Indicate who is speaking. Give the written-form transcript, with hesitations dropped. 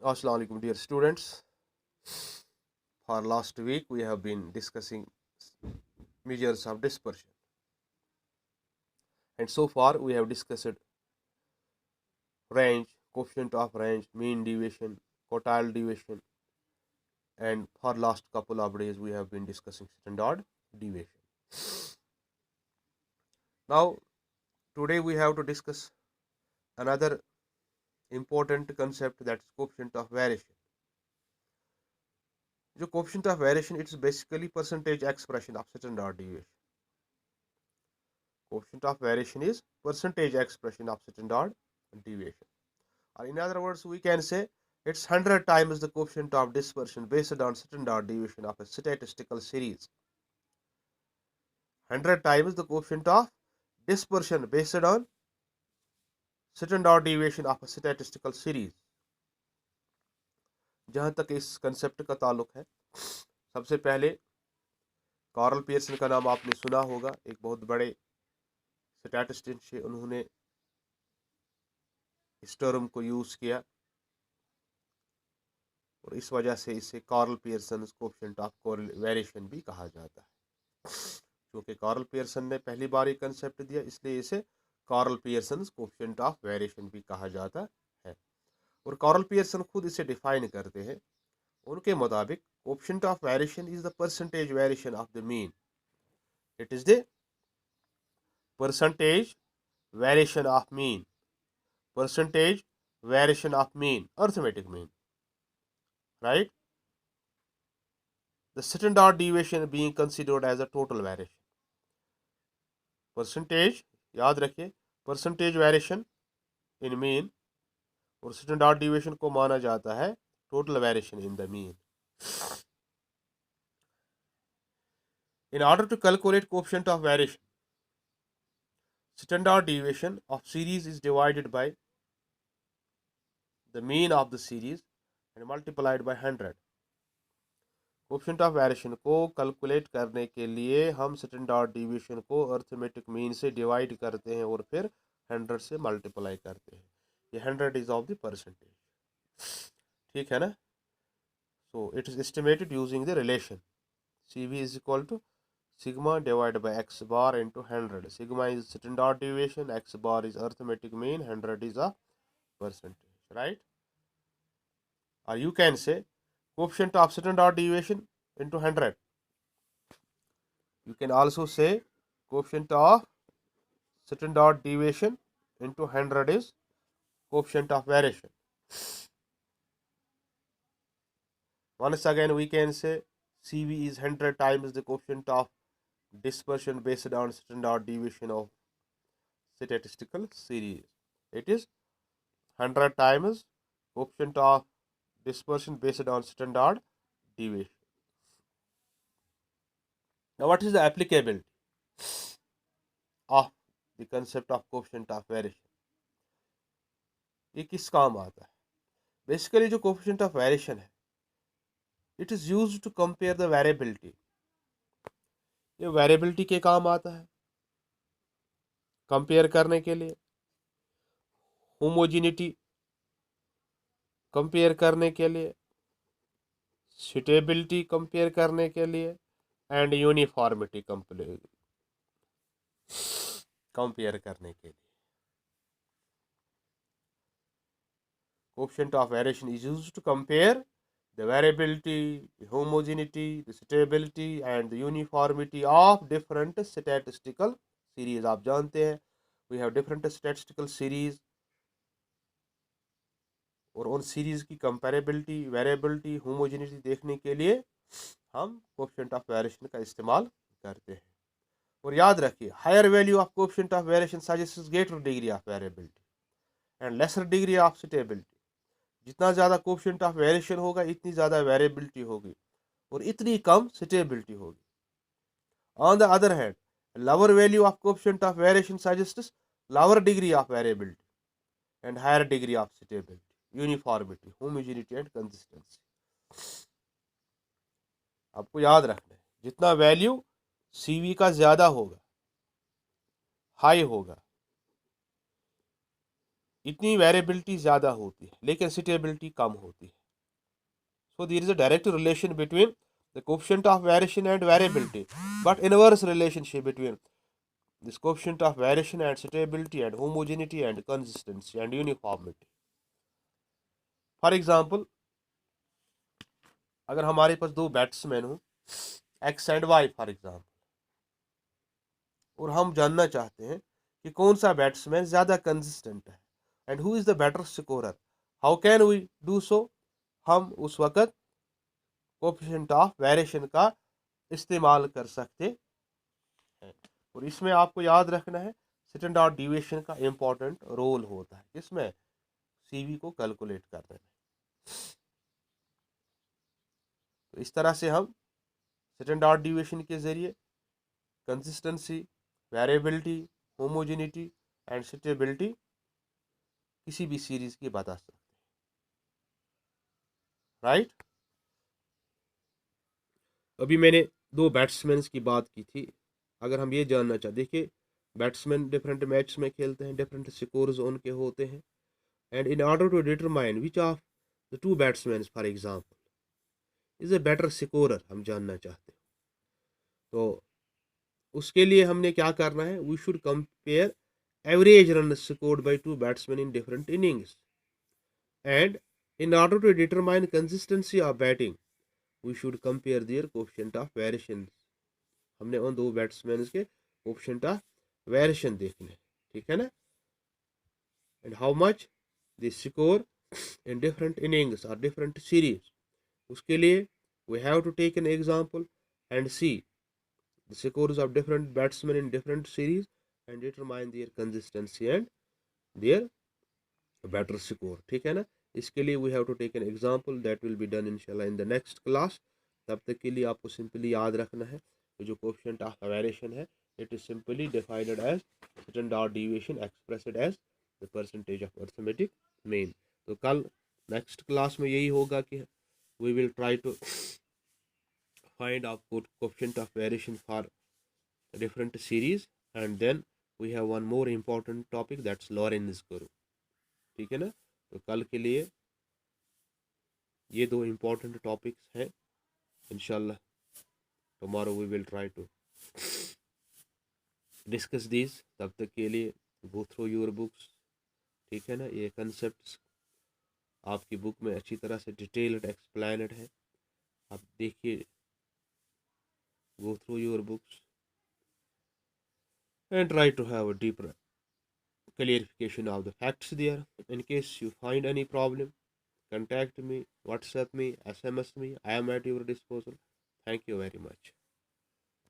Speaker 1: Assalamu alaikum, dear students. For last week, we have been discussing measures of dispersion, and so far we have discussed range, coefficient of range, mean deviation, quartile deviation, and for last couple of days we have been discussing standard deviation. Now, today we have to discuss another important concept, that is coefficient of variation. The coefficient of variation, it is basically percentage expression of standard deviation. Coefficient of variation is percentage expression of standard deviation. Or in other words, we can say it's 100 times the coefficient of dispersion based on standard deviation of a statistical series. 100 times the coefficient of dispersion based on standard deviation of a statistical series. जहां तक इस concept का ताल्लुक है, सबसे पहले Karl Pearson का नाम आपने सुना होगा। एक बहुत बड़े स्टैटिस्टिशियन से उन्होंने इस टर्म को यूज किया और इस वजह से इसे Karl Pearson coefficient of variation भी कहा जाता है। क्योंकि कार्ल पियर्सन ने पहली बार ये कंसेप्ट दिया, इसलिए इसे Karl Pearson coefficient of variation भी कहा जाता है। और कार्ल पियर्सन खुद इसे डिफाइन करते हैं। उनके मुताबिक coefficient of variation is the percentage variation of the mean. It is the percentage variation of mean, percentage variation of mean, arithmetic mean, right? The standard deviation being considered as a total variation. Percentage याद रखिए, percentage variation in mean और standard deviation को माना जाता है total variation in the mean. In order to calculate coefficient of variation, standard deviation of series is divided by the mean of the series and multiplied by 100. Coefficient of variation को calculate करने के लिए हम standard deviation को arithmetic mean से divide करते हैं और फिर 100 से मल्टीप्लाई करते हैं. ये 100 इज ऑफ द परसेंटेज. ठीक है ना? So it is estimated using the relation CV is equal to sigma divided by x bar into 100. Sigma is standard deviation, x bar is arithmetic mean, 100 is a percentage, right? Or you can say coefficient of standard deviation into 100. You can also say coefficient of standard deviation into 100 is coefficient of variation. Once again we can say CV is 100 times the coefficient of dispersion based on standard deviation of statistical series. It is 100 times coefficient of dispersion based on standard deviation. Now what is the applicability of the concept of coefficient of variation? ये किस काम आता है? Basically जो coefficient of variation है, it is used to compare the variability. ये variability के काम आता है कंपेयर करने के लिए, होमोजेनिटी कंपेयर करने के लिए, सुटेबिलिटी कंपेयर करने के लिए एंड यूनिफॉर्मिटी कंपेयर करने के लिए. Coefficient of variation is used to compare the variability, the homogeneity, the stability and the uniformity of different statistical series. आप जानते हैं we have different statistical series और उन सीरीज की कंपेरेबिलिटी, वेरिएबिलिटी, होमोजेनिटी देखने के लिए हम कोएफिशिएंट ऑफ वेरिएशन का इस्तेमाल करते हैं. और याद रखिए, higher value of coefficient of variation suggests greater degree of variability and lesser degree of stability. जितना ज़्यादा कोएफिशिएंट ऑफ वेरिएशन होगा, इतनी ज़्यादा वेरिएबिलिटी होगी और इतनी कम स्टेबिलिटी होगी. On the other hand, lower value of coefficient of variation suggests lower degree of variability and higher degree of stability, uniformity, homogeneity and consistency. आपको याद रखना है, जितना वैल्यू CV का ज़्यादा होगा, हाई होगा, इतनी वेरिएबिलिटी ज़्यादा होती है लेकिन स्टेबिलिटी कम होती है. So there is a direct relation between the coefficient of variation and variability, but inverse relationship between this coefficient of variation and stability and homogeneity and consistency and uniformity. For example, अगर हमारे पास दो batsman हो X and Y for example, और हम जानना चाहते हैं कि कौन सा बैट्समैन ज़्यादा कंसिस्टेंट है and who is the better scorer, how can we do so. हम उस वक्त कोएफिशिएंट ऑफ वेरिएशन का इस्तेमाल कर सकते हैं. और इसमें आपको याद रखना है स्टैंडर्ड डिविएशन का इम्पोर्टेंट रोल होता है इसमें सीवी को कैलकुलेट करने में. तो इस तरह से हम स्टैंडर्ड डिविएशन के ज़रिए consistency, variability, homogeneity and stability किसी भी सीरीज की बता सकते हैं. राइट. अभी मैंने दो बैट्समैन की बात की थी. अगर हम ये जानना चाहते, देखिए बैट्समैन डिफरेंट मैच में खेलते हैं, डिफरेंट स्कोर्स उनके होते हैं, and in order to determine which of the two batsman for example is a better scorer, हम जानना चाहते हैं. तो उसके लिए हमने क्या करना है, we should compare average run scored by two batsman in different innings, and in order to determine consistency of batting we should compare their coefficient of variation. हमने उन दो बैट्समैन के कोएफिशिएंट ऑफ वेरिएशन देखने, ठीक है ना, and how much they score in different innings और different series. उसके लिए we have to take an example and see the scores of different batsmen in different series and determine their consistency and their better score. ठीक है ना. इसके लिए we have to take an example that will be done inshallah in the next class. तब तक के लिए आपको सिंपली याद रखना है कि जो कोएफिशिएंट ऑफ वेरिएशन है it is simply defined as standard deviation expressed as the percentage of arithmetic mean. तो कल नेक्स्ट क्लास में यही होगा कि we will try to find out coefficient of variation for different series, and then we have one more important topic, that's Lorentz curve. ठीक है ना. तो कल के लिए ये दो important topics हैं. इंशाल्लाह tomorrow we will try to discuss these. तब तक के लिए go through your books. ठीक है ना. ये concepts आपकी बुक में अच्छी तरह से डिटेल्ड एक्सप्लेनेड है. आप देखिए, go through your books and try to have a deeper clarification of the facts there. In case you find any problem, contact me, WhatsApp me, SMS me. I am at your disposal. Thank you very much.